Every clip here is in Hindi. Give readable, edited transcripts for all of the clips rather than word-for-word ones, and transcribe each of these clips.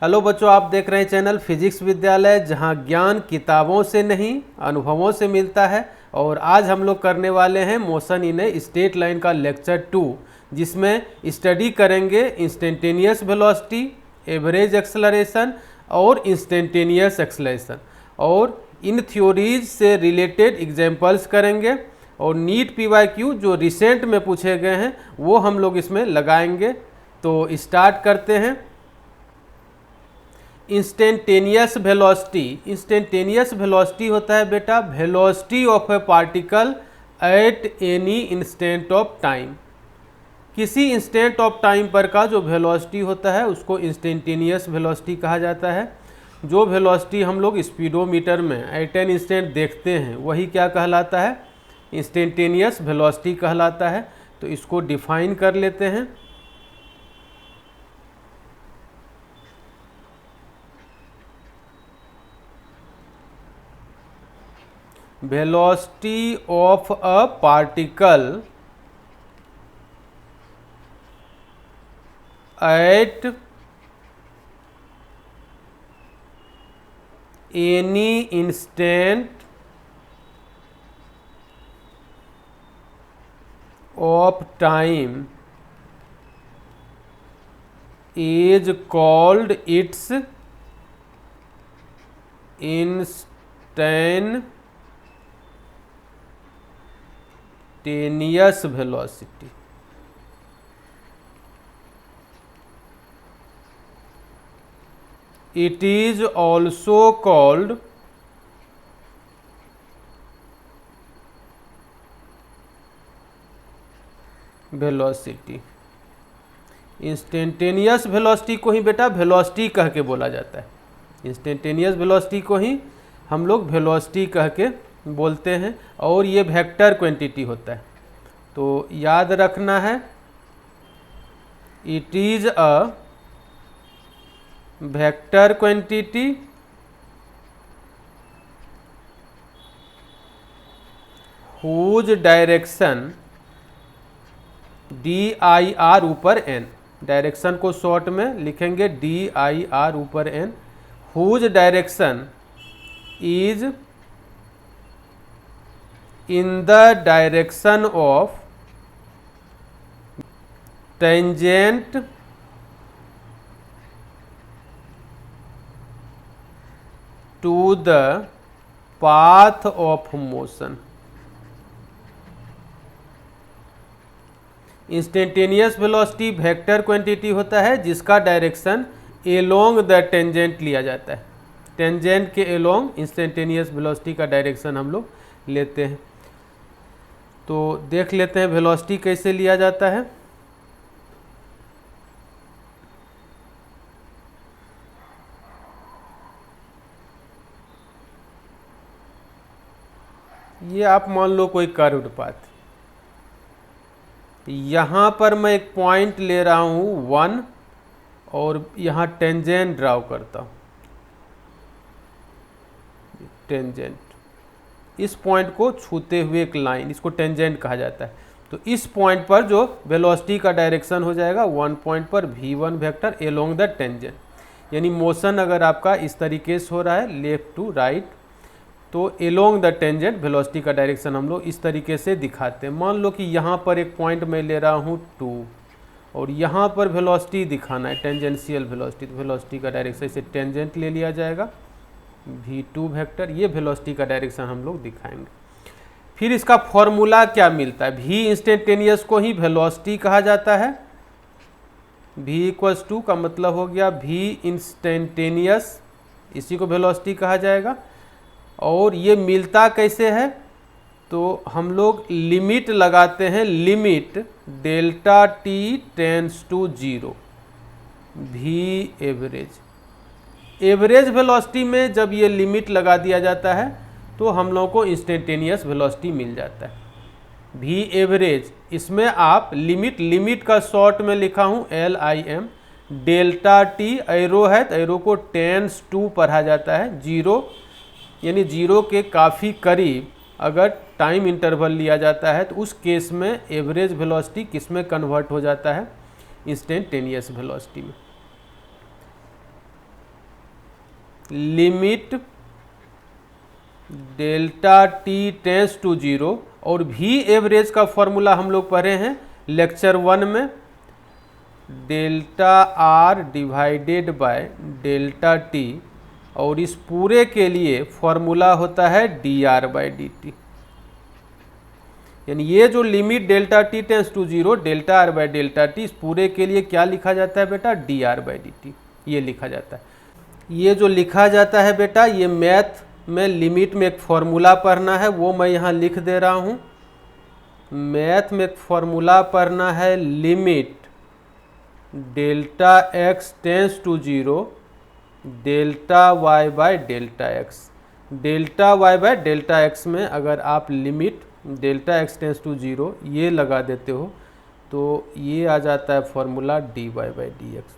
हेलो बच्चों, आप देख रहे हैं चैनल फिजिक्स विद्यालय, जहां ज्ञान किताबों से नहीं अनुभवों से मिलता है। और आज हम लोग करने वाले हैं motion in a straight line का लेक्चर 2, जिसमें स्टडी करेंगे इंस्टेंटेनियस वेलोसिटी, एवरेज एक्सेलरेशन और इंस्टेंटेनियस एक्सेलरेशन, और इन थ्योरीज से रिलेटेड एग्जांपल्स करेंगे। और नीट पीवाईक्यू जो रिसेंट में पूछे गए हैं वो हम लोग इसमें लगाएंगे। तो स्टार्ट करते हैं। इंस्टेंटेनियस वेलोसिटी होता है बेटा velocity of a particle at any instant of time. किसी इंस्टेंट ऑफ टाइम पर का जो वेलोसिटी होता है उसको इंस्टेंटेनियस वेलोसिटी कहा जाता है। जो वेलोसिटी हम लोग स्पीडोमीटर में एट एन इंस्टेंट देखते हैं वही क्या कहलाता है, इंस्टेंटेनियस वेलोसिटी कहलाता है। तो इसको डिफाइन कर लेते हैं। velocity of a particle at any instant of time is called its instantaneous velocity। It is also called velocity. Instantaneous velocity को ही बेटा वेलोसिटी कह के बोला जाता है। इंस्टेंटेनियस वेलोसिटी को ही हम लोग वेलोसिटी कह के बोलते हैं, और ये वेक्टर क्वांटिटी होता है। तो याद रखना है, it is a vector quantity whose direction d i r ऊपर एन। डायरेक्शन को शॉर्ट में लिखेंगे डी आई आर ऊपर n. Whose direction is in the direction of tangent to the path of motion. Instantaneous velocity vector quantity होता है जिसका डायरेक्शन एलोंग द टेंजेंट लिया जाता है। टेंजेंट के एलोंग इंस्टेंटेनियस वेलोसिटी का डायरेक्शन हम लोग लेते हैं। तो देख लेते हैं वेलोसिटी कैसे लिया जाता है। ये आप मान लो कोई कर्व्ड पाथ, यहाँ पर मैं एक पॉइंट ले रहा हूँ 1 और यहाँ टेंजेंट ड्राउ करता हूँ। टेंजेंट इस पॉइंट को छूते हुए एक लाइन, इसको टेंजेंट कहा जाता है। तो इस पॉइंट पर जो वेलोसिटी का डायरेक्शन हो जाएगा 1 पॉइंट पर v1 vector along the tangent. यानी मोशन अगर आपका इस तरीके से हो रहा है लेफ्ट टू राइट, तो एलोंग द टेंजेंट वेलोसिटी का डायरेक्शन हम लोग इस तरीके से दिखाते हैं। मान लो कि यहाँ पर एक पॉइंट मैं ले रहा हूँ 2 और यहाँ पर वेलोसिटी दिखाना है टेंजेंशियल वेलोसिटी। तो वेलोसिटी का डायरेक्शन इसे टेंजेंट ले लिया जाएगा v2 वेक्टर। ये वेलोसिटी का डायरेक्शन हम लोग दिखाएंगे। फिर इसका फॉर्मूला क्या मिलता है, v इंस्टेंटेनियस को ही वेलोसिटी कहा जाता है। v इक्वल्स टू का मतलब हो गया v इंस्टेंटेनियस, इसी को वेलोसिटी कहा जाएगा। और ये मिलता कैसे है, तो हम लोग लिमिट लगाते हैं, limit delta t tends to 0 v average. Average velocity में जब ये लिमिट लगा दिया जाता है तो हम लोगों को इंस्टेंटेनियस वेलोसिटी मिल जाता है v एवरेज। इसमें आप लिमिट का शॉर्ट में लिखा हूँ LIM, डेल्टा टी एरो है तो एरो को टेंड्स टू पढ़ा जाता है 0, यानी 0 के काफ़ी करीब अगर टाइम इंटरवल लिया जाता है तो उस केस में एवरेज वेलोसिटी किस में कन्वर्ट हो जाता है, इंस्टेंटेनियस वेलोसिटी में। Limit delta t tends to 0, और भी एवरेज का फॉर्मूला हम लोग पढ़े हैं लेक्चर 1 में, delta r divided by delta t, और इस पूरे के लिए फॉर्मूला होता है d r by d t. यानी ये जो limit delta t tends to 0 delta r by delta t, इस पूरे के लिए क्या लिखा जाता है बेटा, d r by d t, ये लिखा जाता है। ये जो लिखा जाता है बेटा, ये मैथ में लिमिट में एक फॉर्मूला पढ़ना है, वो मैं यहाँ लिख दे रहा हूँ। मैथ में एक फॉर्मूला पढ़ना है, limit delta x tends to 0 delta y by delta x. Delta y by delta x में अगर आप limit delta x tends to 0 ये लगा देते हो तो ये आ जाता है formula d y by d x.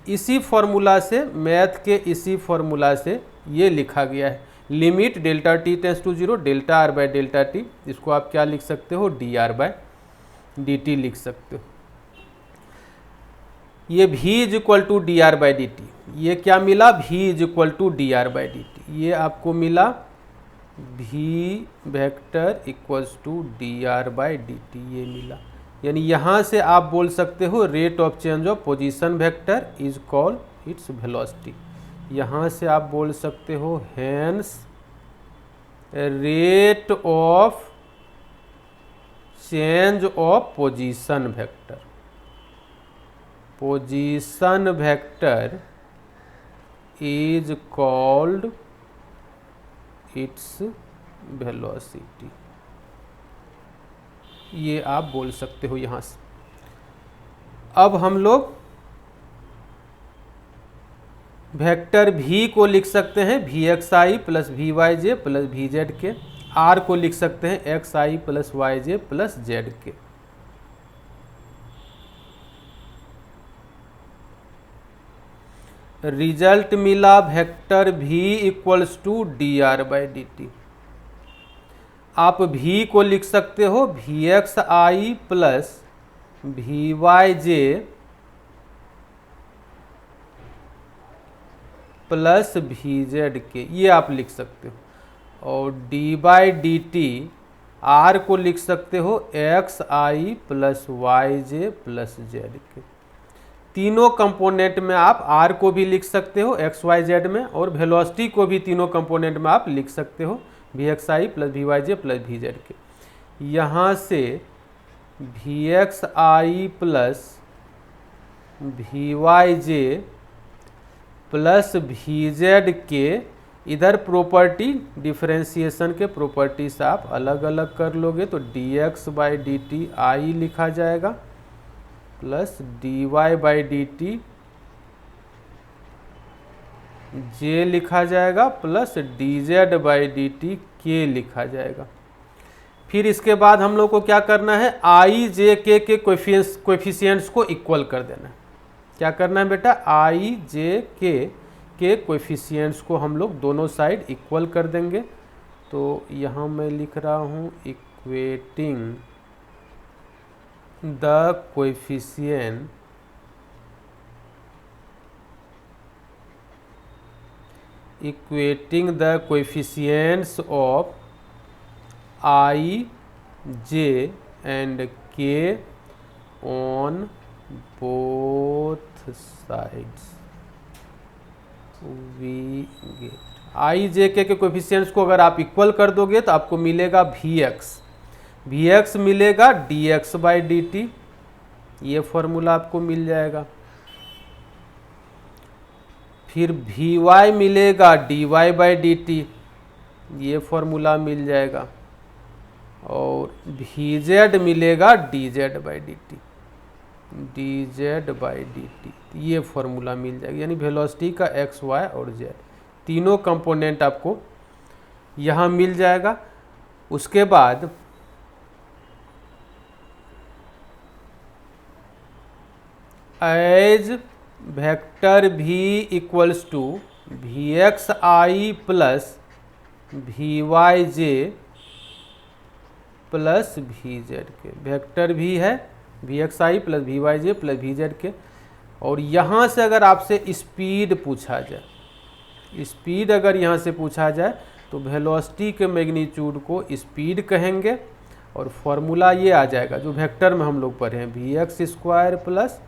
इसी फॉर्मूला से, मैथ के इसी फॉर्मूला से ये लिखा गया है, limit delta t tends to 0 delta r by delta t, इसको आप क्या लिख सकते हो, d r by d t लिख सकते हो। ये v is equal to d r by d t, ये क्या मिला, v is equal to d r by d t, ये आपको मिला v vector equals to d r by d t, ये मिला। यानी यहाँ से आप बोल सकते हो rate of change of position vector is called its velocity. यहाँ से आप बोल सकते हो hence rate of change of position vector, position vector is called its velocity, ये आप बोल सकते हो यहाँ से। अब हम लोग वेक्टर v को लिख सकते हैं v x i plus v y j plus v z k, r को लिख सकते हैं x i plus y j plus z k. Result मिला vector v equals to d r by d t. आप v को लिख सकते हो v x i plus v y j plus v z k, ये आप लिख सकते हो। और d by d t r को लिख सकते हो x i plus y j plus z के। तीनों कंपोनेंट में आप r को भी लिख सकते हो एक्स वाई जेड में, और वेलोसिटी को भी तीनों कंपोनेंट में आप लिख सकते हो v x i plus v y j plus v z k. यहाँ से v x i plus v y j plus v z k, इधर प्रॉपर्टी डिफरेंशिएशन के प्रॉपर्टीज आप अलग अलग कर लोगे तो d x by d t i लिखा जाएगा plus d y by d t j लिखा जाएगा plus d z by d t k लिखा जाएगा। फिर इसके बाद हम लोग को क्या करना है, आई जे के कोएफिशिएंट्स को इक्वल कर देना है। क्या करना है बेटा, आई जे के कोएफिशिएंट्स को हम लोग दोनों साइड इक्वल कर देंगे। तो यहाँ मैं लिख रहा हूँ equating the coefficient equating the coefficients of I, J and K on both sides we get I, J, K के कोएफिशिएंट्स को अगर आप इक्वल कर दोगे तो आपको मिलेगा वी एक्स मिलेगा d x by d t, ये फॉर्मूला आपको मिल जाएगा। फिर वी वाई मिलेगा d y by d t, ये फॉर्मूला मिल जाएगा। और वी जेड मिलेगा d z by d t, d z by d t, ये फॉर्मूला मिल जाएगा। यानी वेलोसिटी का एक्स वाई और जेड तीनों कंपोनेंट आपको यहाँ मिल जाएगा। उसके बाद as vector v equals to v x i plus v y j plus v z k, vector v है v x i plus v y j plus v z k. और यहाँ से अगर आपसे स्पीड पूछा जाए, स्पीड अगर यहाँ से पूछा जाए तो वेलोसिटी के मैग्नीट्यूड को स्पीड कहेंगे और फॉर्मूला ये आ जाएगा जो वेक्टर में हम लोग पढ़े हैं, vx square plus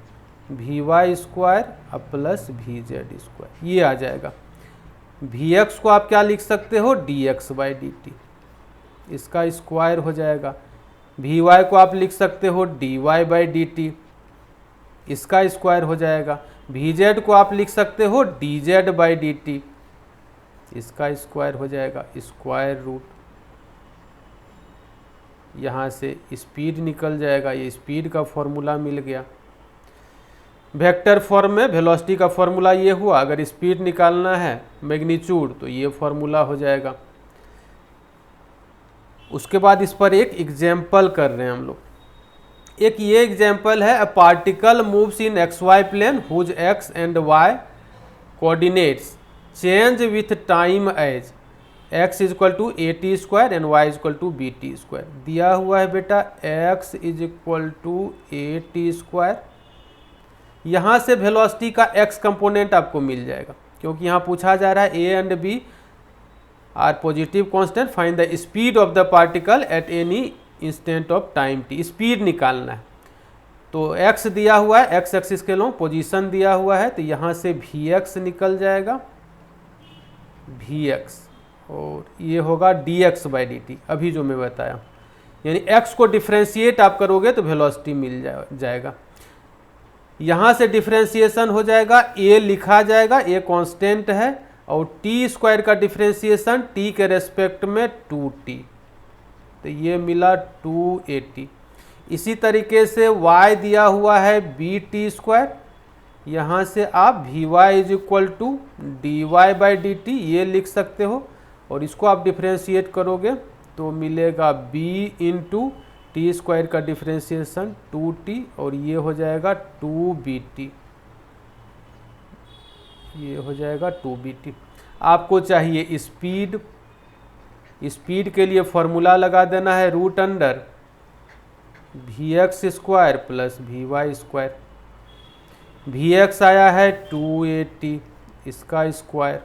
vy square अब प्लस vz स्क्वायर, ये आ जाएगा। vx को आप क्या लिख सकते हो, dx बाई dt, इसका स्क्वायर हो जाएगा। vy को आप लिख सकते हो dy बाई dt, इसका स्क्वायर हो जाएगा। vz को आप लिख सकते हो dz बाई dt, इसका स्क्वायर हो जाएगा। स्क्वायर रूट, यहाँ से स्पीड निकल जाएगा, ये स्पीड का फॉर्मूला मिल गया। वेक्टर फॉर्म में वेलोसिटी का फॉर्मूला ये हुआ, अगर स्पीड निकालना है मैग्नीट्यूड तो ये फॉर्मूला हो जाएगा। उसके बाद इस पर एक एग्जाम्पल कर रहे हैं हम लोग। एक ये एग्जाम्पल है, a particle moves in x y plane whose x and y coordinates change with time as x is equal to a t square and y is equal to b t square. दिया हुआ है बेटा x is equal to a t square, यहाँ से वेलोसिटी का x कंपोनेंट आपको मिल जाएगा, क्योंकि यहाँ पूछा जा रहा है a and b are positive constant, find the speed of the particle at any instant of time t, speed निकालना है। तो x दिया हुआ है, x एक्सिस के लॉन्ग पोजीशन दिया हुआ है, तो यहाँ से vx निकल जाएगा, vx, और ये होगा dx बाई dt, अभी जो मैं बताया। यानी x को डिफ्रेंशिएट आप करोगे तो वेलोसिटी मिल जाएगा। यहाँ से डिफ्रेंशिएशन हो जाएगा, a लिखा जाएगा, a कांस्टेंट है, और t स्क्वायर का डिफ्रेंशिएशन t के रेस्पेक्ट में 2t, तो ये मिला 280। इसी तरीके से y दिया हुआ है bt स्क्वायर, यहाँ से आप vy is equal to dy by dt ये लिख सकते हो, और इसको आप डिफ्रेंशिएट करोगे तो मिलेगा b इंटू टी स्क्वायर का डिफ्रेंशिएशन 2t, और ये हो जाएगा 2bt, ये हो जाएगा 2bt। आपको चाहिए स्पीड, स्पीड के लिए फॉर्मूला लगा देना है root under vx square plus vy square. vx आया है 280, इसका स्क्वायर,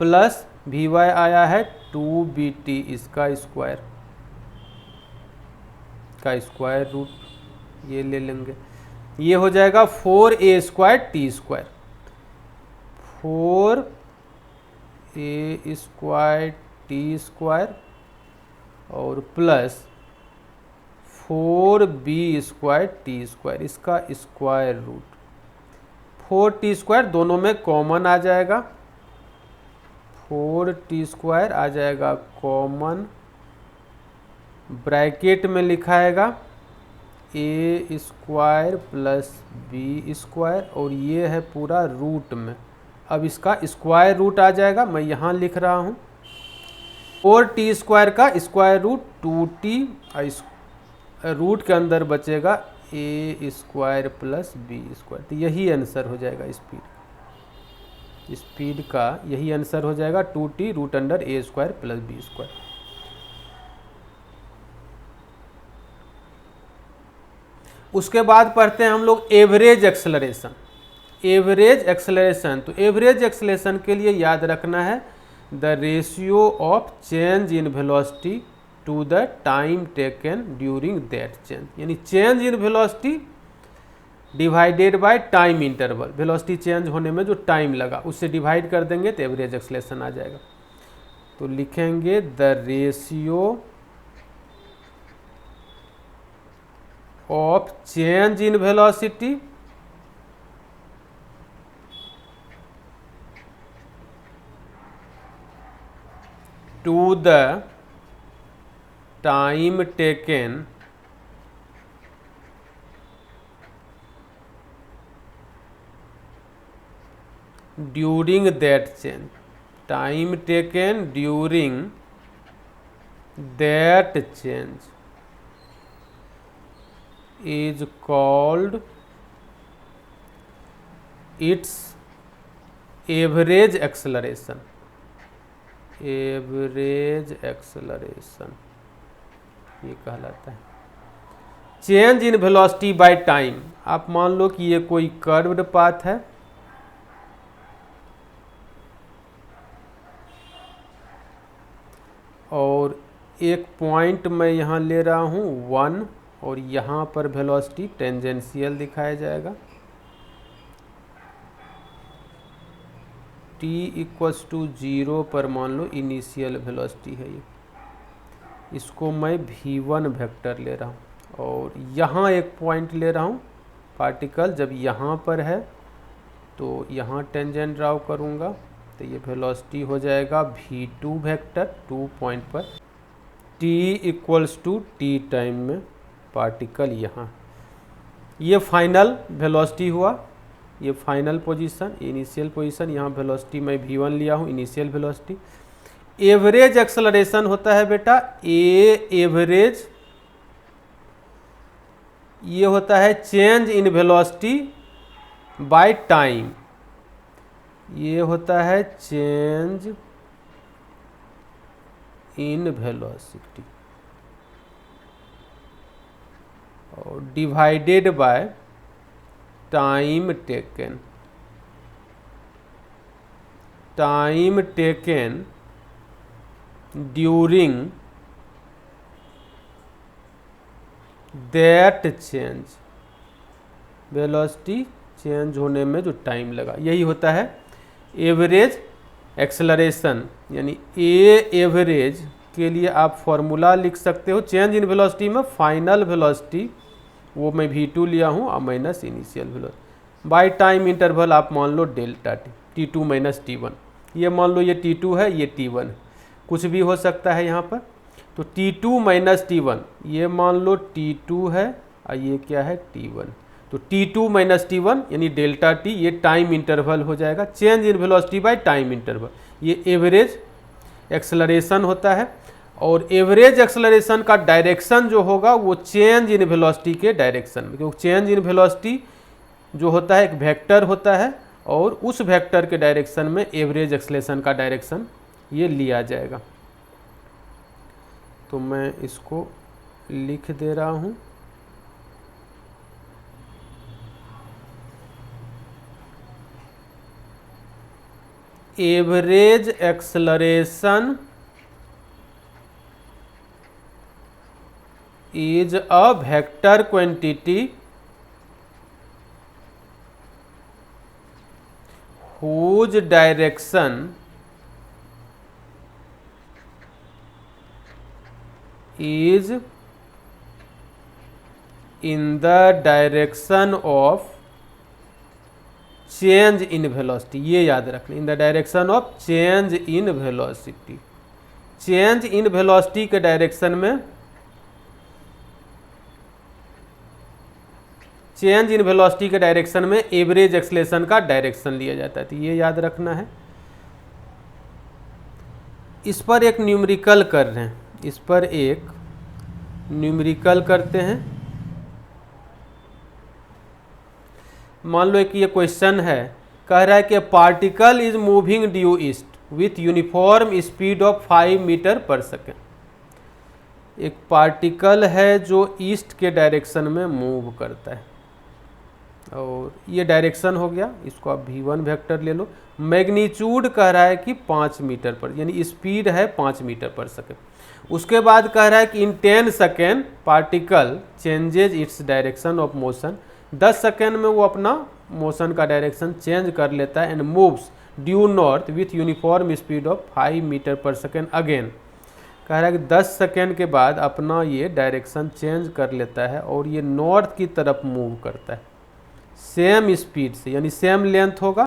प्लस vy आया है 2bt, इसका स्क्वायर का स्क्वायर रूट, ये ले लेंगे, ये हो जाएगा 4a square t square, 4a square t square और plus 4b square t square, इसका स्क्वायर रूट। 4t स्क्वायर दोनों में कॉमन आ जाएगा, 4t स्क्वायर आ जाएगा कॉमन, ब्रैकेट में लिखाएगा a square plus b square, और ये है पूरा रूट में। अब इसका स्क्वायर रूट आ जाएगा, मैं यहाँ लिख रहा हूँ 4t स्क्वायर का स्क्वायर रूट 2t, रूट के अंदर बचेगा a square plus b square, तो यही आंसर हो जाएगा स्पीड, स्पीड का यही आंसर हो जाएगा 2t root under a square plus b square. उसके बाद पढ़ते हैं हम लोग एवरेज एक्सेलरेशन। एवरेज एक्सेलरेशन, तो एवरेज एक्सेलरेशन के लिए याद रखना है the ratio of change in velocity to the time taken during that change, यानी change in velocity divided by time interval, velocity change होने में जो टाइम लगा उससे डिवाइड कर देंगे तो एवरेज एक्सेलरेशन आ जाएगा। तो लिखेंगे the ratio of change in velocity to the time taken during that change, time taken during that change is called its average acceleration, average acceleration ये कहलाता है। Change in velocity by time, आप मान लो कि ये कोई कर्व्ड पाथ है और एक पॉइंट मैं यहाँ ले रहा हूँ 1 और यहाँ पर वेलोसिटी टेंजेंशियल दिखाया जाएगा। t इक्वल्स टू 0 पर मान लो इनिशियल वेलोसिटी है ये, इसको मैं v1 वेक्टर ले रहा हूँ और यहाँ एक पॉइंट ले रहा हूँ पार्टिकल, जब यहाँ पर है तो यहाँ टेंजेंट ड्राउ करूँगा तो ये वेलोसिटी हो जाएगा v2 वेक्टर 2 पॉइंट पर, t equals to t time में पार्टिकल यहाँ। ये फाइनल वेलोसिटी हुआ, ये फाइनल पोजीशन, इनिशियल पोजीशन, यहाँ वेलोसिटी मैं v1 लिया हूँ इनिशियल वेलोसिटी। एवरेज एक्सेलरेशन होता है बेटा ए एवरेज, ये होता है change in velocity by time, ये होता है चेंज इन वेलोसिटी और divided by time taken, time taken during that change, velocity change होने में जो टाइम लगा, यही होता है एवरेज एक्सेलरेशन। यानी ए एवरेज के लिए आप फॉर्मूला लिख सकते हो चेंज इन वेलोसिटी में फाइनल वेलोसिटी, वो मैं v2 लिया हूँ और minus initial velocity by time interval, आप मान लो delta T, t2 minus t1, ये मान लो ये t2 है ये t1 है, कुछ भी हो सकता है यहाँ पर। तो t2 माइनस t1, ये मान लो t2 है और ये क्या है t1, तो t2 माइनस t1 यानी डेल्टा t, ये टाइम इंटरवल हो जाएगा change in velocity by time interval, ये एवरेज एक्सेलरेशन होता है। और एवरेज एक्सेलरेशन का डायरेक्शन जो होगा वो चेंज इन वेलोसिटी के डायरेक्शन में, क्योंकि चेंज इन वेलोसिटी जो होता है एक वेक्टर होता है और उस वेक्टर के डायरेक्शन में एवरेज एक्सेलरेशन का डायरेक्शन ये लिया जाएगा। तो मैं इसको लिख दे रहा हूँ, average acceleration is a vector quantity whose direction is in the direction of change in velocity, ये याद रखना, in the direction of change in velocity, change in velocity के डायरेक्शन में, चेंज इन वेलोसिटी के डायरेक्शन में एवरेज एक्सेलरेशन का डायरेक्शन लिया जाता है, तो ये याद रखना है। इस पर एक न्यूमेरिकल कर रहे हैं, इस पर एक न्यूमेरिकल करते हैं। मान लो कि ये क्वेश्चन है, कह रहा है कि particle is moving due east with uniform speed of 5 metre per second. एक पार्टिकल है जो ईस्ट के डायरेक्शन में मूव करता है और ये डायरेक्शन हो गया, इसको आप v1 वेक्टर ले लो। मैग्नीट्यूड कह रहा है कि 5 मीटर पर, यानी स्पीड है 5 मीटर पर सेकेंड। उसके बाद कह रहा है कि इन 10 second particle changes its direction of motion, 10 second में वो अपना मोशन का डायरेक्शन चेंज कर लेता है and moves due north with uniform speed of 5 metre per second again. कह रहा है कि 10 सेकेंड के बाद अपना ये डायरेक्शन चेंज कर लेता है और ये नॉर्थ की तरफ मूव करता है सेम स्पीड से, यानी सेम लेंथ होगा।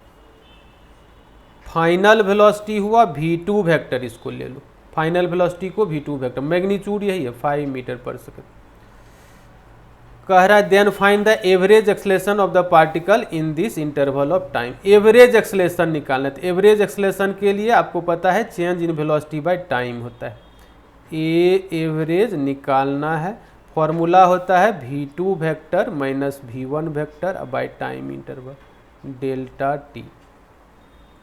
फाइनल वेलोसिटी हुआ v2 वेक्टर, इसको ले लो, फाइनल वेलोसिटी को v2 वेक्टर, मैग्नीट्यूड यही है 5 मीटर पर सेकेंड। कह रहा है then find the average acceleration of the particle in this interval of time. Average acceleration निकालना है, तो एवरेज एक्सेलरेशन के लिए आपको पता है change in velocity by time होता है। ए एवरेज निकालना है, फॉर्मूला होता है v2 vector minus v1 vector by time interval delta T,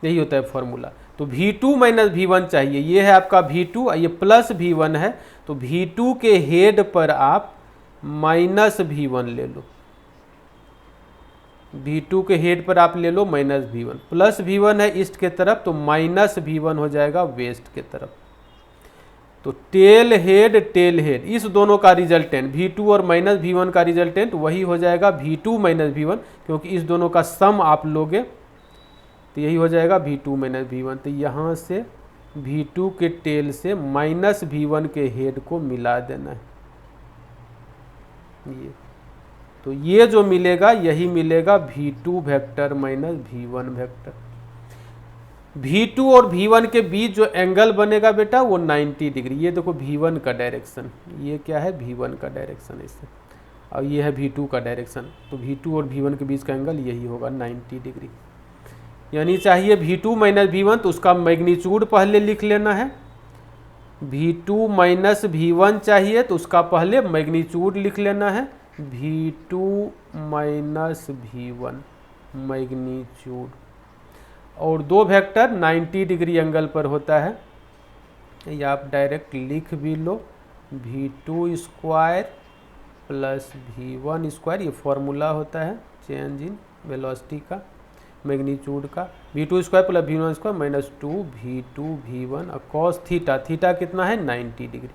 यही होता है फॉर्मूला। तो v2 माइनस v1 चाहिए, ये है आपका v2 और ये प्लस v1 है, तो v2 के हेड पर आप माइनस V1 ले लो, V2 के हेड पर आप ले लो माइनस V1, प्लस V1 है ईस्ट के तरफ तो माइनस V1 हो जाएगा वेस्ट के तरफ। तो टेल हेड इस दोनों का रिजल्टेंट V2 और माइनस V1 का रिजल्टेंट वही हो जाएगा V2 माइनस V1, क्योंकि इस दोनों का सम आप लोगे तो यही हो जाएगा V2 माइनस V1। तो यहाँ से V2 के टेल से माइनस V1 के हेड को मिला देना है ये। तो ये जो मिलेगा यही मिलेगा V2 vector minus V1 vector. V2 और V1 के बीच जो एंगल बनेगा बेटा वो 90 डिग्री। ये देखो V1 का डायरेक्शन, ये क्या है V1 का डायरेक्शन इससे, और ये है V2 का डायरेक्शन। तो V2 और V1 के बीच का एंगल यही होगा 90 डिग्री। यानी चाहिए V2 माइनस V1 तो उसका मैग्नीट्यूड पहले लिख लेना है। V2 माइनस V1 चाहिए तो उसका पहले मैग्नीट्यूड लिख लेना है, V2 माइनस V1 मैग्नीट्यूड। और दो वेक्टर 90 डिग्री एंगल पर होता है, या आप डायरेक्ट लिख भी लो, V2 square plus V1 square, ये फॉर्मूला होता है चेंज इन वेलोसिटी का, मैग्नीट्यूड का। V2 square plus V1 square minus 2 V2 V1 और कॉस थीटा, थीटा कितना है 90 डिग्री।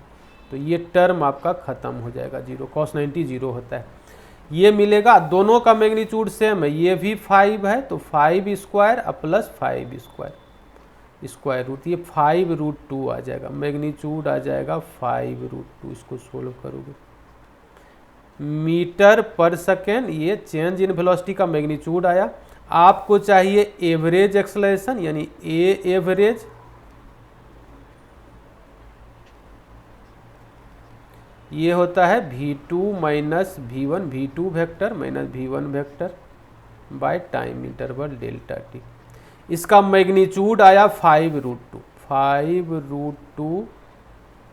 तो ये टर्म आपका खत्म हो जाएगा, जीरो, कॉस 90 जीरो होता है। ये मिलेगा, दोनों का मैग्नीट्यूड सेम है, ये भी 5 है तो 5 square plus 5 square square root, ये 5√2 आ जाएगा, मैग्नीट्यूड आ जाएगा 5√2। इसको सोल्व करोगे मीटर पर सेकेंड, ये चेंज इन वेलोसिटी का मैग्नीट्यूड आया। आपको चाहिए एवरेज एक्सेलरेशन यानी ए एवरेज, ये होता है V2 minus V1, V2 vector minus V1 vector by time interval delta T. इसका मैग्नीट्यूड आया 5√2, 5√2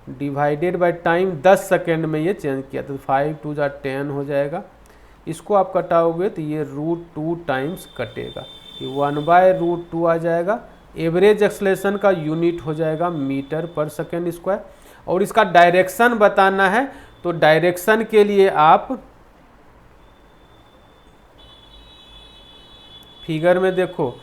डिवाइडेड बाय टाइम, 10 सेकेंड में ये चेंज किया तो 5 2 जा 10 हो जाएगा। इसको आप कटाओगे तो ये √2 टाइम्स कटेगा, ये 1/√2 आ जाएगा। एवरेज एक्सेलरेशन का यूनिट हो जाएगा मीटर पर सेकेंड स्क्वायर। और इसका डायरेक्शन बताना है तो डायरेक्शन के लिए आप फिगर में देखो,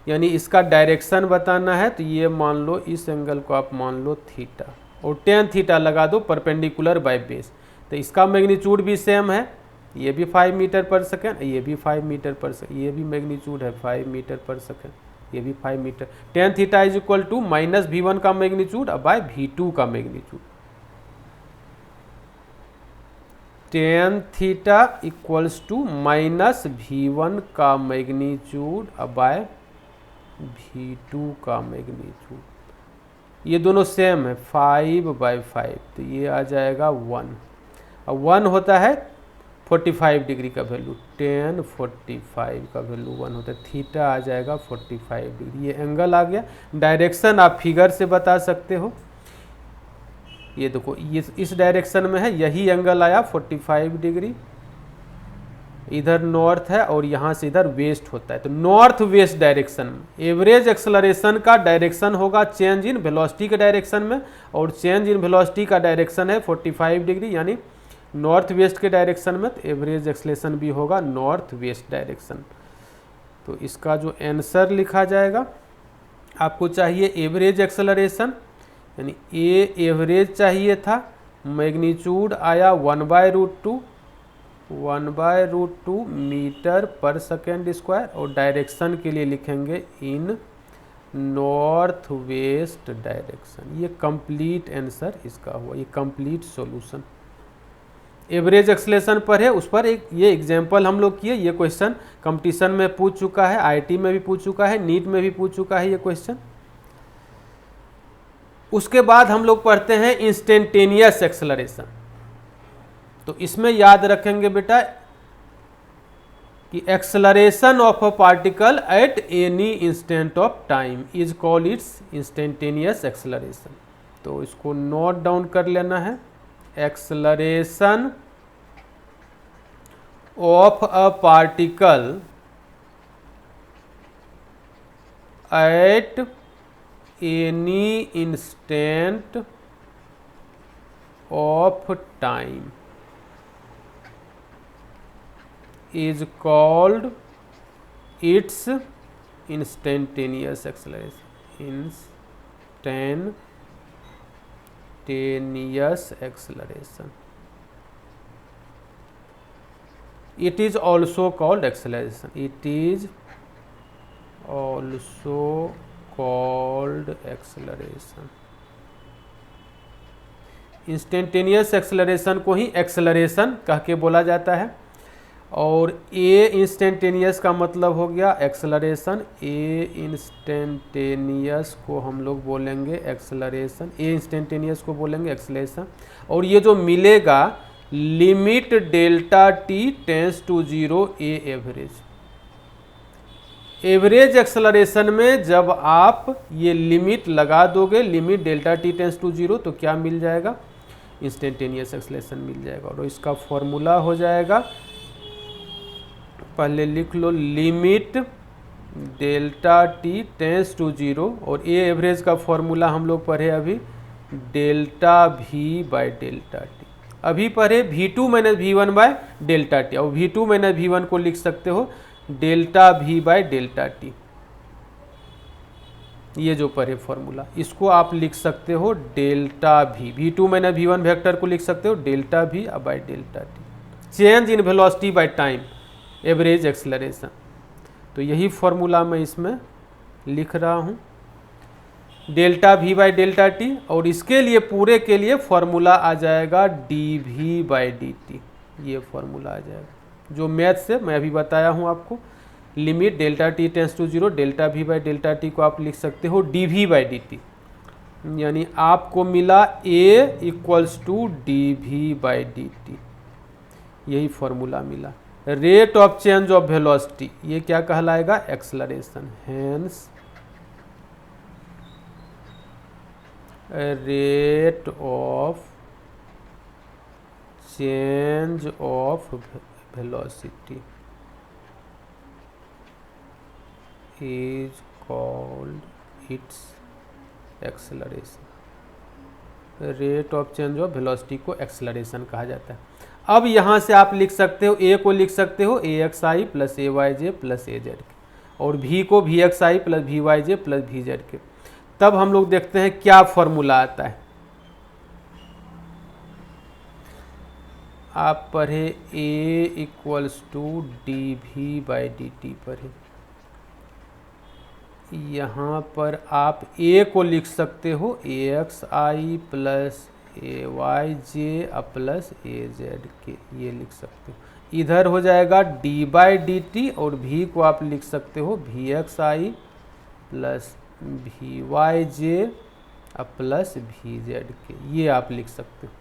यानी इसका डायरेक्शन बताना है तो ये मान लो, इस एंगल को आप मान लो थीटा और tan थीटा लगा दो परपेंडिकुलर बाय बेस। तो इसका मैग्नीट्यूड भी सेम है, ये भी 5 मीटर पर सेकेंड, ये भी 5 मीटर पर सेकेंड, ये भी मैग्नीट्यूड है 5 मीटर पर सेकेंड, ये भी 5 metre. tan theta is equal to minus V1 का मैग्नीट्यूड बाय V2 का magnitude. tan theta equals to minus V1 का मैग्नीट्यूड बाय V2 का मैग्नीट्यूड। ये दोनों सेम है 5/5, तो ये आ जाएगा 1, और 1 होता है 45 डिग्री का वैल्यू, tan 45 का वैल्यू 1 होता है, थीटा आ जाएगा 45 डिग्री। ये एंगल आ गया। डायरेक्शन आप फिगर से बता सकते हो, ये देखो ये इस डायरेक्शन में है, यही एंगल आया 45 डिग्री, इधर नॉर्थ है और यहाँ से इधर वेस्ट होता है। तो नॉर्थ वेस्ट डायरेक्शन में एवरेज एक्सेलरेशन का डायरेक्शन होगा चेंज इन वेलोसिटी के डायरेक्शन में, और चेंज इन वेलोसिटी का डायरेक्शन है 45 डिग्री यानी नॉर्थ वेस्ट के डायरेक्शन में, तो एवरेज एक्सेलरेशन भी होगा नॉर्थ वेस्ट डायरेक्शन। तो इसका जो आंसर लिखा जाएगा, आपको चाहिए एवरेज एक्सेलरेशन यानी ए एवरेज चाहिए था, मैग्नीट्यूड आया 1/√2, 1/√2 मीटर पर सेकेंड स्क्वायर, और डायरेक्शन के लिए लिखेंगे इन नॉर्थ वेस्ट डायरेक्शन। ये कंप्लीट आंसर इसका हुआ, ये कंप्लीट सॉल्यूशन। एवरेज एक्सेलरेशन पर है, उस पर एक ये एग्जांपल हम लोग किए। ये क्वेश्चन कंपटीशन में पूछ चुका है, आईटी में भी पूछ चुका है, नीट में भी पूछ चुका है ये क्वेश्चन। उसके बाद हम लोग पढ़ते हैं इंस्टेंटेनियस एक्सेलरेशन। तो इसमें याद रखेंगे बेटा कि acceleration of a particle at any instant of time is called it's instantaneous acceleration. तो इसको नोट डाउन कर लेना है, acceleration of a particle at any instant of time is called its instantaneous acceleration. Instantaneous acceleration. It is also called acceleration. It is also called acceleration. Instantaneous acceleration को ही एक्सेलरेशन कह के बोला जाता है, और ए इंस्टेंटेनियस का मतलब हो गया एक्सेलरेशन, ए इंस्टेंटेनियस को हम लोग बोलेंगे एक्सेलरेशन, ए इंस्टेंटेनियस को बोलेंगे एक्सेलरेशन। और ये जो मिलेगा limit delta t tends to 0 a average. Average acceleration में जब आप ये लिमिट लगा दोगे, limit delta t tends to 0, तो क्या मिल जाएगा? इंस्टेंटेनियस एक्सेलरेशन मिल जाएगा। और इसका फॉर्मूला हो जाएगा, पहले लिख लो, limit delta t tends to 0, और ए एवरेज का फॉर्मूला हम लोग पढ़े अभी, delta v by delta T. अभी पढ़े V2 minus V1 bye delta t, और V2 माइनस V1 को लिख सकते हो delta v by delta T. ये जो पढ़े फॉर्मूला, इसको आप लिख सकते हो delta we, V2 minus V1 vector को लिख सकते हो delta v by delta t, change in velocity by time, average acceleration. तो यही फॉर्मूला मैं इसमें लिख रहा हूँ, delta v by delta t. और इसके लिए पूरे के लिए फॉर्मूला आ जाएगा d v by d t, ये फॉर्मूला आ जाएगा जो मैथ से मैं अभी बताया हूँ आपको। Limit delta t tends to 0, delta v by delta t को आप लिख सकते हो d v by d t, यानी आपको मिला a equals to d v by d t, यही फॉर्मूला मिला। Rate of change of velocity, ये क्या कहलाएगा? Acceleration. Hence rate of change of velocity is called its acceleration. Rate of change of velocity को एक्सेलरेशन कहा जाता है। अब यहाँ से आप लिख सकते हो, ए को लिख सकते हो a x i plus a y j plus a z k, और भी को v x i plus v y j plus v z k. तब हम लोग देखते हैं क्या फॉर्मूला आता है। आप पढ़े a equals to d v by d t पढ़े, यहाँ पर आप ए को लिख सकते हो a x i plus a y j plus a z k, ये लिख सकते हो। इधर हो जाएगा डी बाई डी टी, और भी को आप लिख सकते हो v x i plus v y j plus v z k, ये आप लिख सकते हो।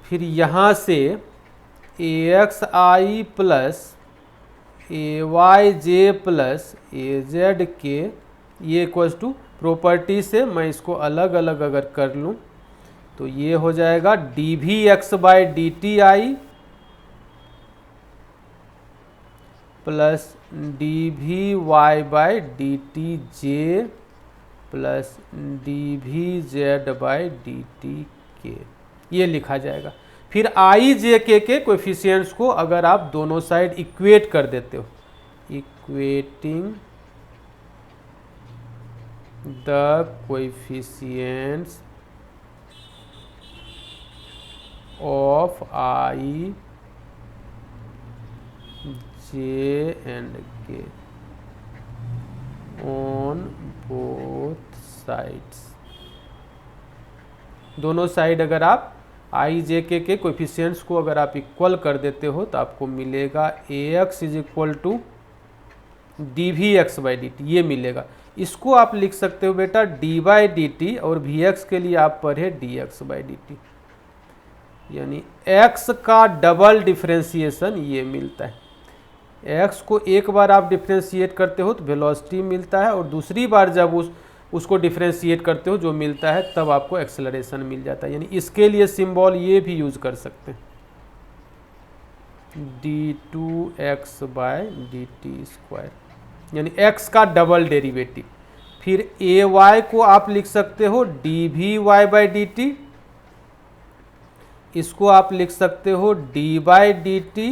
फिर यहाँ से a x i plus a y j plus a z k, ये इक्वल्स टू प्रॉपर्टी से मैं इसको अलग अलग अगर कर लूँ तो ये हो जाएगा d v x by d t i plus d v y by d t j plus d v z by d t k, ये लिखा जाएगा। फिर आई जे के कोएफिशिएंट्स को अगर आप दोनों साइड इक्वेट कर देते हो, equating the coefficients of I J and के ऑन बोथ साइड्स, दोनों साइड अगर आप आई जे के कोएफिशिएंट्स को अगर आप इक्वल कर देते हो तो आपको मिलेगा a x is equal to d v x by d t, ये मिलेगा। इसको आप लिख सकते हो बेटा डी बाई डी टी, और वी एक्स के लिए आप पढ़े d x by d t, यानी एक्स का डबल डिफ्रेंसिएशन ये मिलता है। एक्स को एक बार आप डिफ्रेंशिएट करते हो तो वेलोसिटी मिलता है, और दूसरी बार जब उसको डिफ्रेंशिएट करते हो जो मिलता है तब आपको एक्सेलरेशन मिल जाता है। यानी इसके लिए सिंबल ये भी यूज कर सकते हैं, d two x by d t square, यानी एक्स का डबल डेरिवेटिव। फिर ए वाई को आप लिख सकते हो d v y by d t, इसको आप लिख सकते हो d by d t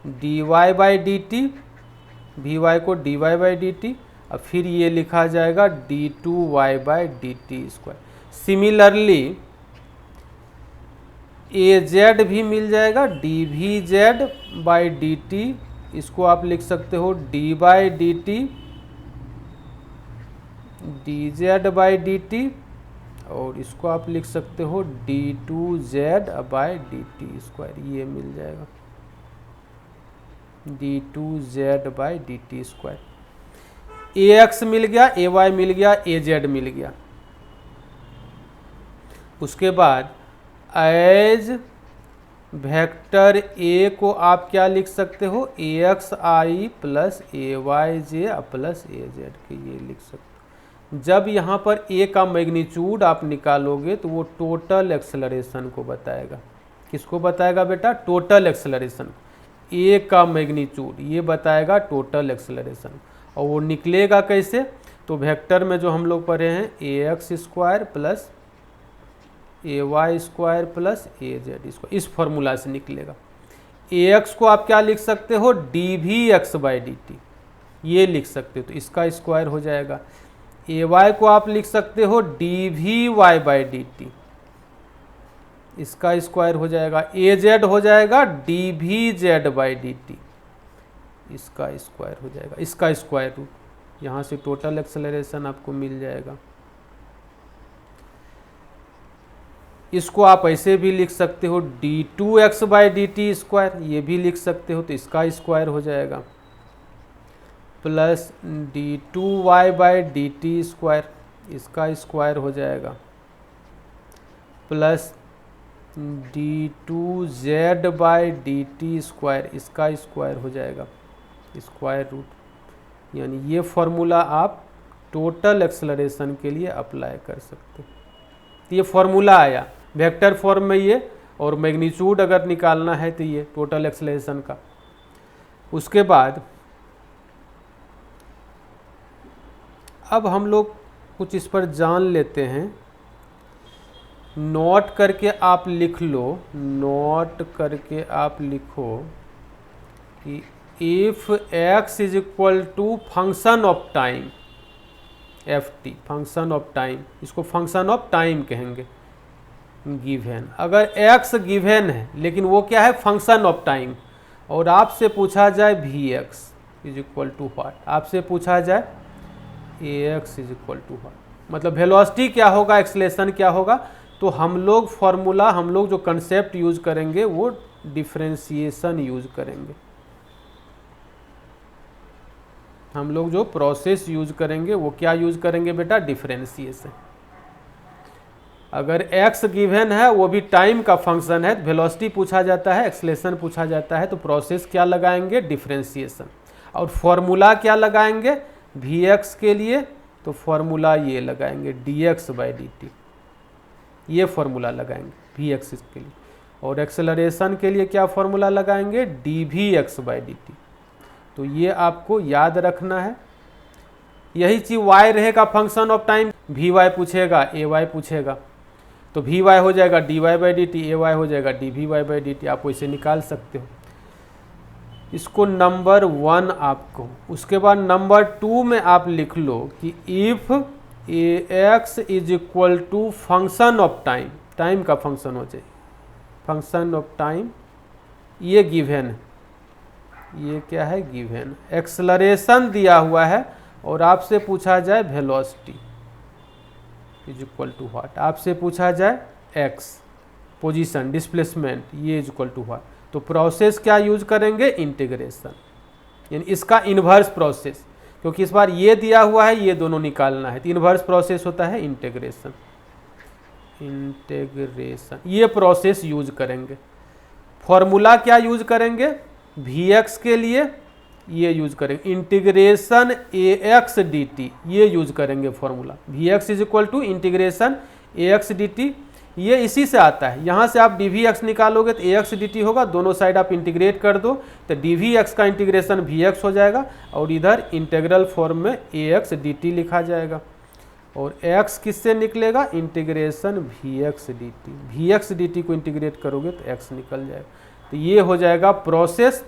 d y by d t, v y को d y by d t, और फिर ये लिखा जाएगा d two y by d t square. Similarly a z भी मिल जाएगा, d v z by d t, इसको आप लिख सकते हो d by d t d z by d t, और इसको आप लिख सकते हो d two z by d t square, ये मिल जाएगा d two z by d t square. A x मिल गया, ए वाई मिल गया, ए जेड मिल गया। उसके बाद एज वेक्टर ए को आप क्या लिख सकते हो, a x i plus a y j plus a z k, ये लिख सकते हो। जब यहाँ पर ए का मैग्नीट्यूड आप निकालोगे तो वो टोटल एक्सेलरेशन को बताएगा। किसको बताएगा बेटा? Total acceleration. ए का मैग्नीट्यूड ये बताएगा टोटल एक्सेलरेशन। और वो निकलेगा कैसे? तो वेक्टर में जो हम लोग पढ़े हैं ए x square plus a Y square plus a Z square, इस फॉर्मूला से निकलेगा। ए एक्स को आप क्या लिख सकते हो? D v x by d t, ये लिख सकते हो, तो इसका स्क्वायर हो जाएगा। ए वाई को आप लिख सकते हो d v y by d t, इसका स्क्वायर हो जाएगा। ए जेड हो जाएगा d v z by d t, इसका स्क्वायर हो जाएगा, इसका स्क्वायर रूट। यहाँ से टोटल एक्सेलरेशन आपको मिल जाएगा। इसको आप ऐसे भी लिख सकते हो d two x by d t square, ये भी लिख सकते हो, तो इसका स्क्वायर हो जाएगा, plus d two y by d t square, इसका स्क्वायर हो जाएगा, plus d two z by d t square, इसका स्क्वायर हो जाएगा, स्क्वायर रूट। यानी ये फॉर्मूला आप टोटल एक्सेलरेशन के लिए अप्लाई कर सकते हो। तो ये फॉर्मूला आया वेक्टर फॉर्म में ये, और मैग्नीट्यूड अगर निकालना है तो ये टोटल एक्सेलरेशन का। उसके बाद अब हम लोग कुछ इस पर जान लेते हैं। नोट करके आप लिख लो, नोट करके आप लिखो कि if x is equal to function of time f t, function of time, इसको फंक्शन ऑफ टाइम कहेंगे, गिवन। अगर x गिवन है लेकिन वो क्या है? फंक्शन ऑफ टाइम, और आपसे पूछा जाए v x is equal to what, आपसे पूछा जाए a x is equal to what, मतलब वेलोसिटी क्या होगा, एक्सेलरेशन क्या होगा, तो हम लोग फॉर्मूला, हम लोग जो कंसेप्ट यूज करेंगे वो डिफरेंशिएशन यूज करेंगे। हम लोग जो प्रोसेस यूज करेंगे वो क्या यूज करेंगे बेटा? डिफरेंशिएशन। अगर x गिवन है, वो भी टाइम का फंक्शन है, वेलोसिटी पूछा जाता है, एक्सेलरेशन पूछा जाता है, तो प्रोसेस क्या लगाएंगे? डिफरेंशिएशन। और फॉर्मूला क्या लगाएंगे vx के लिए? तो फॉर्मूला ये लगाएंगे dx बाई dt, ये फॉर्मूला लगाएंगे vx के लिए। और एक्सेलरेशन के लिए क्या फॉर्मूला लगाएंगे? dvx by dt। तो ये आपको याद रखना है। यही चीज़ y रहेगा फंक्शन ऑफ टाइम, vy पूछेगा, ay पूछेगा, तो vy हो जाएगा dy by d T, ay हो जाएगा dvy बाई डी टी, आप वैसे निकाल सकते हो। इसको नंबर 1 आपको। उसके बाद नंबर 2 में आप लिख लो कि if ax is equal to function of time, time का फंक्शन हो जाए, फंक्शन ऑफ टाइम, ये गिवन है, ये क्या है? गिवन। एक्सेलरेशन दिया हुआ है और आपसे पूछा जाए velocity is equal to what, आपसे पूछा जाए x पोजीशन, डिस्प्लेसमेंट, ये इज इक्वल टू व्हाट, तो प्रोसेस क्या यूज करेंगे? इंटीग्रेशन, यानी इसका इन्वर्स प्रोसेस, क्योंकि इस बार ये दिया हुआ है, ये दोनों निकालना है, तो इन्वर्स प्रोसेस होता है इंटीग्रेशन, इंटीग्रेशन, ये प्रोसेस यूज करेंगे। फॉर्मूला क्या यूज करेंगे? vx के लिए ये यूज करेंगे, इंटीग्रेशन ax dt, ये यूज करेंगे formula. vx is equal to integration ax dt, ये इसी से आता है। यहाँ से आप dvx निकालोगे तो ax dt होगा, दोनों साइड आप इंटीग्रेट कर दो तो dvx का इंटीग्रेशन vx हो जाएगा, और इधर इंटीग्रल फॉर्म में ax dt लिखा जाएगा, और x किससे निकलेगा? Integration vx dt, vx dt को इंटीग्रेट करोगे तो x निकल जाएगा। तो ये हो जाएगा प्रोसेस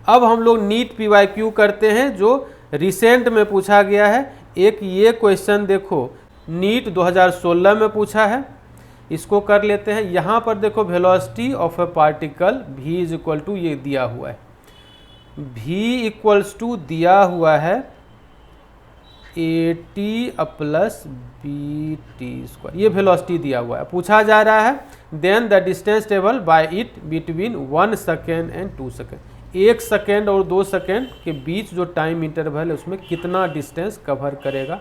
अब हम लोग नीट PYQ करते हैं जो रिसेंट में पूछा गया है। एक ये क्वेश्चन देखो नीट 2016 में पूछा है, इसको कर लेते हैं। यहाँ पर देखो velocity of a particle v is equal to, ये दिया हुआ है v इक्वल्स टू दिया हुआ है AT प्लस BT², ये वेलोसिटी दिया हुआ है। पूछा जा रहा है then the distance travel by it between 1 second and 2 second, 1 second और 2 सेकेंड के बीच जो टाइम इंटरवल है उसमें कितना डिस्टेंस कवर करेगा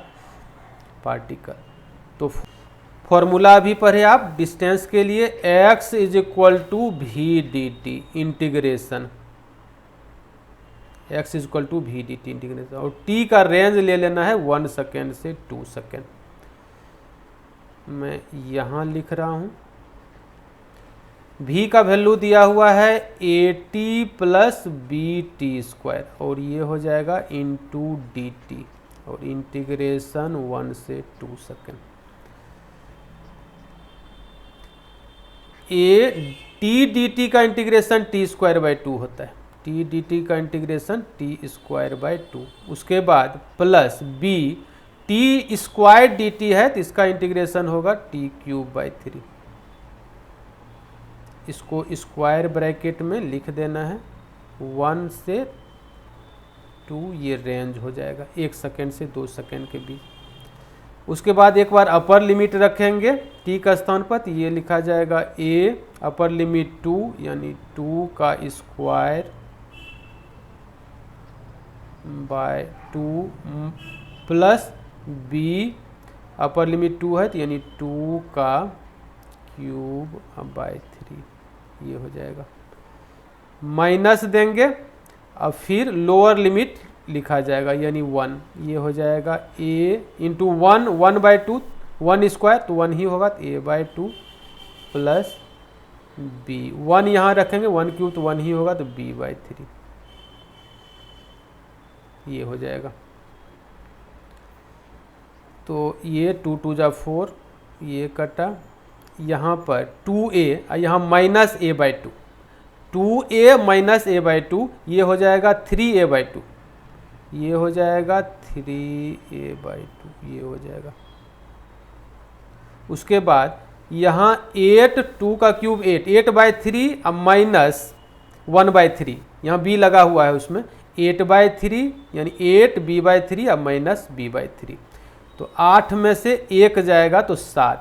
पार्टिकल। तो फॉर्मूला भी पढ़े आप डिस्टेंस के लिए, x is equal to VDT integration, x is equal to VDT integration, और t का रेंज ले लेना है 1 सेकेंड से 2 सेकेंड। मैं यहाँ लिख रहा हूँ v का वैल्यू दिया हुआ है AT प्लस BT² और ये हो जाएगा इंटू DT और इंटीग्रेशन 1 से 2 सेकेंड। टी dt का इंटीग्रेशन t²/2 होता है, टी dt का इंटीग्रेशन t²/2। उसके बाद प्लस b t² dt है तो इसका इंटीग्रेशन होगा t³/3। इसको स्क्वायर ब्रैकेट में लिख देना है 1 से 2, ये रेंज हो जाएगा 1 सेकेंड से 2 सेकेंड के बीच। उसके बाद एक बार अपर लिमिट रखेंगे t का स्थान पर, तो ये लिखा जाएगा a अपर लिमिट 2 यानी 2 का square by 2 plus b upper limit 2 है तो यानी 2 का क्यूब बाय 3, ये हो जाएगा। माइनस देंगे अब फिर लोअर लिमिट लिखा जाएगा यानी 1, ये हो जाएगा a इंटू 1, 1/2, 1 स्क्वायर तो 1 ही होगा तो a/2 प्लस b, 1 यहाँ रखेंगे 1 क्यूब तो 1 ही होगा तो b/3, ये हो जाएगा। तो ये 2 2 जा 4, ये कटा, यहाँ पर 2a यहाँ minus a/2, 2a minus a/2 ये हो जाएगा 3a/2, ये हो जाएगा 3a/2, ये हो जाएगा। उसके बाद यहाँ 8, 2 का क्यूब 8, 8/3 अब माइनस 1/3, यहाँ b लगा हुआ है उसमें 8/3 यानी 8b/3 अब माइनस b/3, तो 8 में से 1 जाएगा तो 7,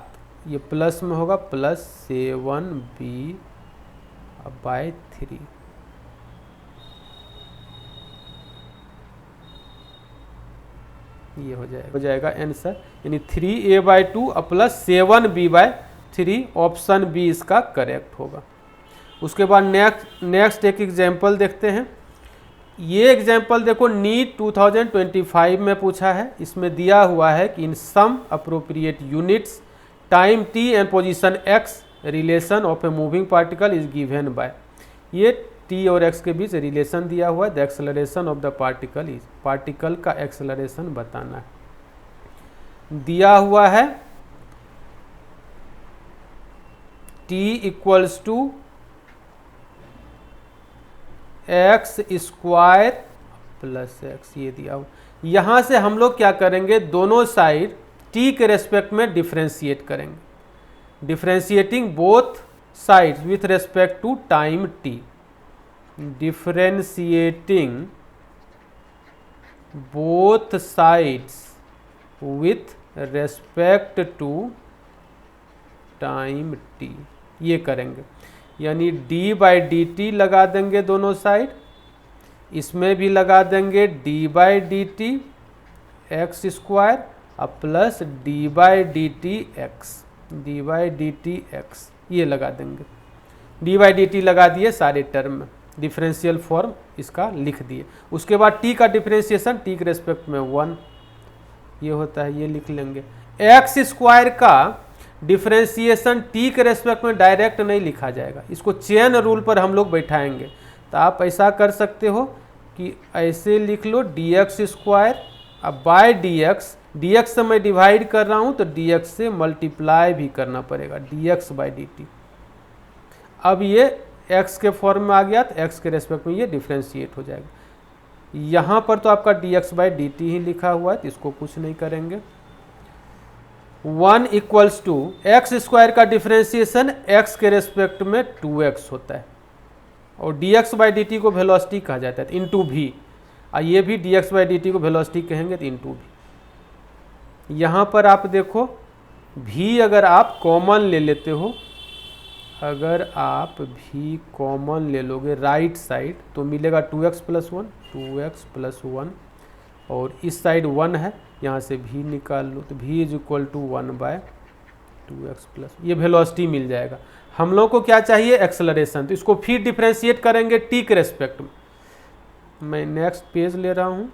ये प्लस में होगा प्लस 7b/3, ये हो जाएगा आंसर, यानी 3a/2 प्लस 7b/3, ऑप्शन बी इसका करेक्ट होगा। उसके बाद नेक्स्ट एक एग्जाम्पल देखते हैं। ये एग्जाम्पल देखो नीट 2025 में पूछा है। इसमें दिया हुआ है कि in some appropriate units time t and position x relation of a moving particle is given by, ये t और x के बीच रिलेशन दिया हुआ है। The acceleration of the particle is, particle का एक्सेलरेशन बताना है। दिया हुआ है t equals to x² plus x, ये दिया हुआ। यहाँ से हम लोग क्या करेंगे, दोनों साइड t के रेस्पेक्ट में डिफ्रेंशिएट करेंगे, differentiating both sides with respect to time t, differentiating both sides with respect to time t, ये करेंगे। यानी d/dt लगा देंगे दोनों साइड, इसमें भी लगा देंगे d/dt x² अब प्लस d/dt x, ये लगा देंगे। d/dt लगा दिए सारे टर्म में, डिफरेंशियल फॉर्म इसका लिख दिए। उसके बाद t का डिफरेंशिएशन t के रेस्पेक्ट में 1, ये होता है, ये लिख लेंगे। x² का डिफरेंशिएशन t के रेस्पेक्ट में डायरेक्ट नहीं लिखा जाएगा, इसको चेन रूल पर हम लोग बैठाएंगे। तो आप ऐसा कर सकते हो कि ऐसे लिख लो dx², अब बाय dx से मैं डिवाइड कर रहा हूँ तो dx से मल्टीप्लाई भी करना पड़ेगा, dx/dt। अब ये एक्स के फॉर्म में आ गया तो एक्स के रेस्पेक्ट में ये डिफ्रेंशिएट हो जाएगा। यहाँ पर तो आपका dx/dt ही लिखा हुआ है तो इसको कुछ नहीं करेंगे। 1 इक्वल्स टू एक्स स्क्वायर का डिफ्रेंशिएशन एक्स के रेस्पेक्ट में 2x होता है और dx/dt को वेलोसिटी कहा जाता है इंटू भी, और ये भी dx/dt को वेलोसिटी कहेंगे तो इंटू भी। यहाँ पर आप देखो v अगर आप कॉमन ले लेते हो, अगर आप भी कॉमन ले लोगे राइट साइड तो मिलेगा 2x + 1, 2x + 1 और इस साइड 1 है, यहाँ से भी निकाल लो तो v = 1/2x + ये वेलोसिटी मिल जाएगा। हम लोग को क्या चाहिए एक्सेलरेशन, तो इसको फिर डिफ्रेंशिएट करेंगे t के रेस्पेक्ट में। मैं नेक्स्ट पेज ले रहा हूँ।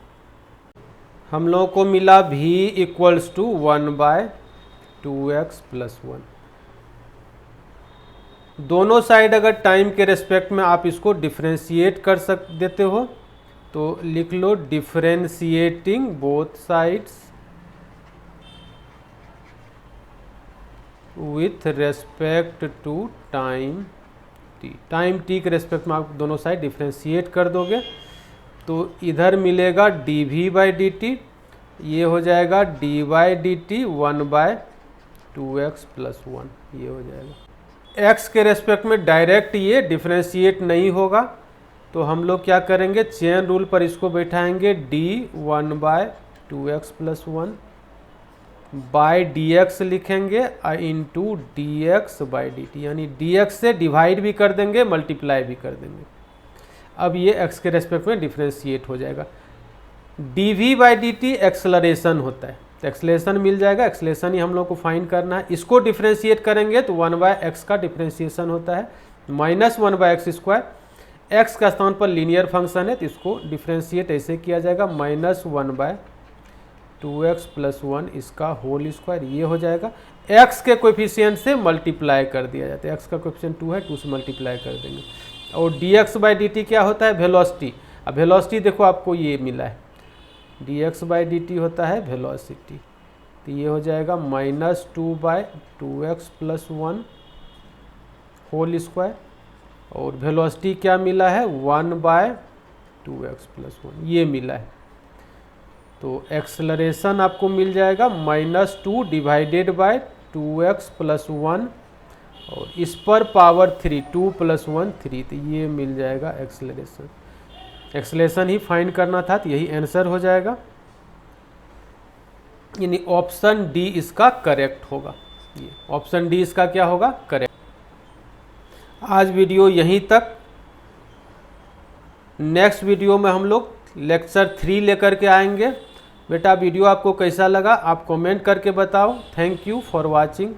हम लोग को मिला v = 1/2x + 1। दोनों साइड अगर टाइम के रेस्पेक्ट में आप इसको डिफ्रेंशिएट कर देते हो तो लिख लो differentiating both sides with respect to time t। Time t के रेस्पेक्ट में आप दोनों साइड डिफ्रेंशिएट कर दोगे तो इधर मिलेगा dv/dt, ये हो जाएगा d/dt 1/2x + 1, ये हो जाएगा। x के रेस्पेक्ट में डायरेक्ट ये डिफ्रेंशिएट नहीं होगा तो हम लोग क्या करेंगे चेन रूल पर इसको बैठाएंगे d 1/2x + 1 बाय dx लिखेंगे इंटू dx/dt, यानी dx से डिवाइड भी कर देंगे मल्टीप्लाई भी कर देंगे। अब ये x के रेस्पेक्ट में डिफ्रेंशिएट हो जाएगा। dv/dt एक्सेलरेशन होता है तो एक्सेलरेशन मिल जाएगा, एक्सेलरेशन ही हम लोग को फाइंड करना है। इसको डिफ्रेंशिएट करेंगे तो 1/x का डिफ्रेंशिएशन होता है -1/x²। x का स्थान पर लीनियर फंक्शन है तो इसको डिफ्रेंशिएट ऐसे किया जाएगा -1/2x + 1 इसका होल स्क्वायर, ये हो जाएगा। x के कोएफिशिएंट से मल्टीप्लाई कर दिया जाता है, x का कोएफिशिएंट 2 है, 2 से मल्टीप्लाई कर देंगे। और dx/dt क्या होता है वेलोसिटी। अब वेलोसिटी देखो आपको ये मिला है, dx/dt होता है वेलोसिटी, तो ये हो जाएगा -2/2x + 1 होल स्क्वायर और वेलोसिटी क्या मिला है 1/2x + 1, ये मिला है। तो एक्सेलरेशन आपको मिल जाएगा -2 / 2x + 1 और इस पर पावर 3, 2 + 1 3, तो ये मिल जाएगा एक्सेलरेशन। एक्सेलरेशन ही फाइंड करना था तो यही आंसर हो जाएगा, यानी ऑप्शन डी इसका करेक्ट होगा। ये ऑप्शन डी इसका क्या होगा करेक्ट। आज वीडियो यहीं तक। नेक्स्ट वीडियो में हम लोग लेक्चर 3 लेकर के आएंगे। बेटा वीडियो आपको कैसा लगा आप कमेंट करके बताओ। Thank you for watching.